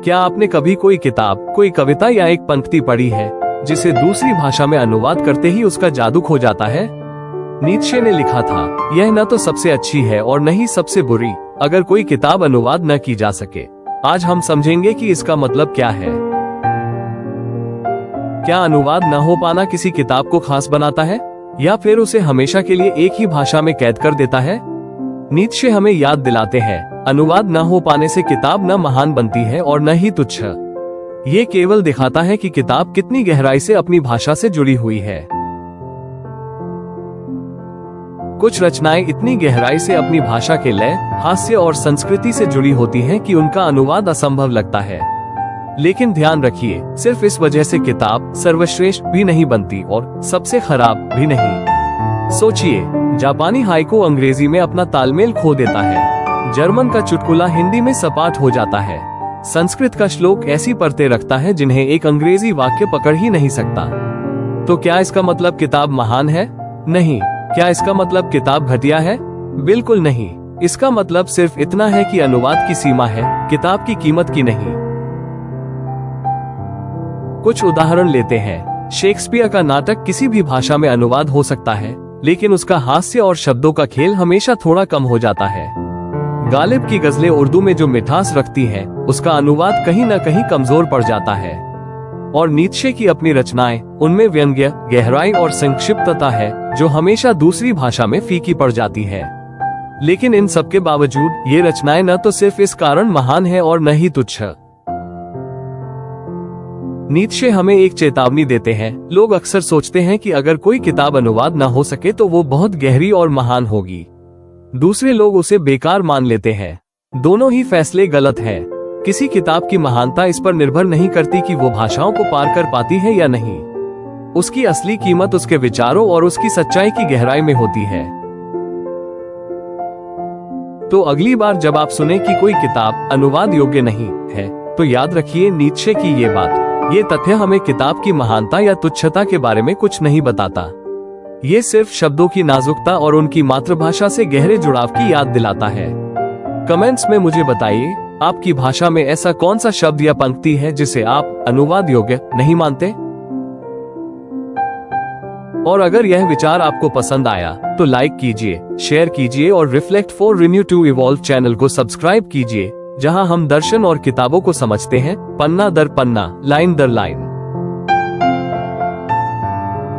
क्या आपने कभी कोई किताब, कोई कविता या एक पंक्ति पढ़ी है जिसे दूसरी भाषा में अनुवाद करते ही उसका जादू खो जाता है? नीत्शे ने लिखा था, यह न तो सबसे अच्छी है और न ही सबसे बुरी, अगर कोई किताब अनुवाद न की जा सके। आज हम समझेंगे कि इसका मतलब क्या है। क्या अनुवाद न हो पाना किसी किताब को खास बनाता है या फिर उसे हमेशा के लिए एक ही भाषा में कैद कर देता है? नीत्शे हमें याद दिलाते हैं, अनुवाद न हो पाने से किताब न महान बनती है और न ही तुच्छ। ये केवल दिखाता है कि किताब कितनी गहराई से अपनी भाषा से जुड़ी हुई है। कुछ रचनाएं इतनी गहराई से अपनी भाषा के लय, हास्य और संस्कृति से जुड़ी होती हैं कि उनका अनुवाद असंभव लगता है। लेकिन ध्यान रखिए, सिर्फ इस वजह से किताब सर्वश्रेष्ठ भी नहीं बनती और सबसे खराब भी नहीं। सोचिए, जापानी हाइकू अंग्रेजी में अपना तालमेल खो देता है, जर्मन का चुटकुला हिंदी में सपाट हो जाता है, संस्कृत का श्लोक ऐसी परतें रखता है जिन्हें एक अंग्रेजी वाक्य पकड़ ही नहीं सकता। तो क्या इसका मतलब किताब महान है? नहीं। क्या इसका मतलब किताब घटिया है? बिल्कुल नहीं। इसका मतलब सिर्फ इतना है कि अनुवाद की सीमा है, किताब की कीमत की नहीं। कुछ उदाहरण लेते हैं। शेक्सपियर का नाटक किसी भी भाषा में अनुवाद हो सकता है, लेकिन उसका हास्य और शब्दों का खेल हमेशा थोड़ा कम हो जाता है। गालिब की गजलें उर्दू में जो मिठास रखती हैं, उसका अनुवाद कहीं न कहीं कमजोर पड़ जाता है। और नीत्शे की अपनी रचनाएं, उनमें व्यंग्य, गहराई और संक्षिप्तता है जो हमेशा दूसरी भाषा में फीकी पड़ जाती है। लेकिन इन सब के बावजूद ये रचनाएं न तो सिर्फ इस कारण महान है और न ही तुच्छ। नीत्शे हमें एक चेतावनी देते हैं। लोग अक्सर सोचते हैं कि अगर कोई किताब अनुवाद न हो सके तो वो बहुत गहरी और महान होगी। दूसरे लोग उसे बेकार मान लेते हैं। दोनों ही फैसले गलत हैं। किसी किताब की महानता इस पर निर्भर नहीं करती कि वो भाषाओं को पार कर पाती है या नहीं। उसकी असली कीमत उसके विचारों और उसकी सच्चाई की गहराई में होती है। तो अगली बार जब आप सुने कि कोई किताब अनुवाद योग्य नहीं है, तो याद रखिए नीत्शे की ये बात। ये तथ्य हमें किताब की महानता या तुच्छता के बारे में कुछ नहीं बताता। ये सिर्फ शब्दों की नाजुकता और उनकी मातृभाषा से गहरे जुड़ाव की याद दिलाता है। कमेंट्स में मुझे बताइए, आपकी भाषा में ऐसा कौन सा शब्द या पंक्ति है जिसे आप अनुवाद योग्य नहीं मानते? और अगर यह विचार आपको पसंद आया तो लाइक कीजिए, शेयर कीजिए और reflect for renew to evolve channel को सब्सक्राइब कीजिए, जहां हम दर्शन और किताबों को समझते हैं, पन्ना दर पन्ना, लाइन दर लाइन।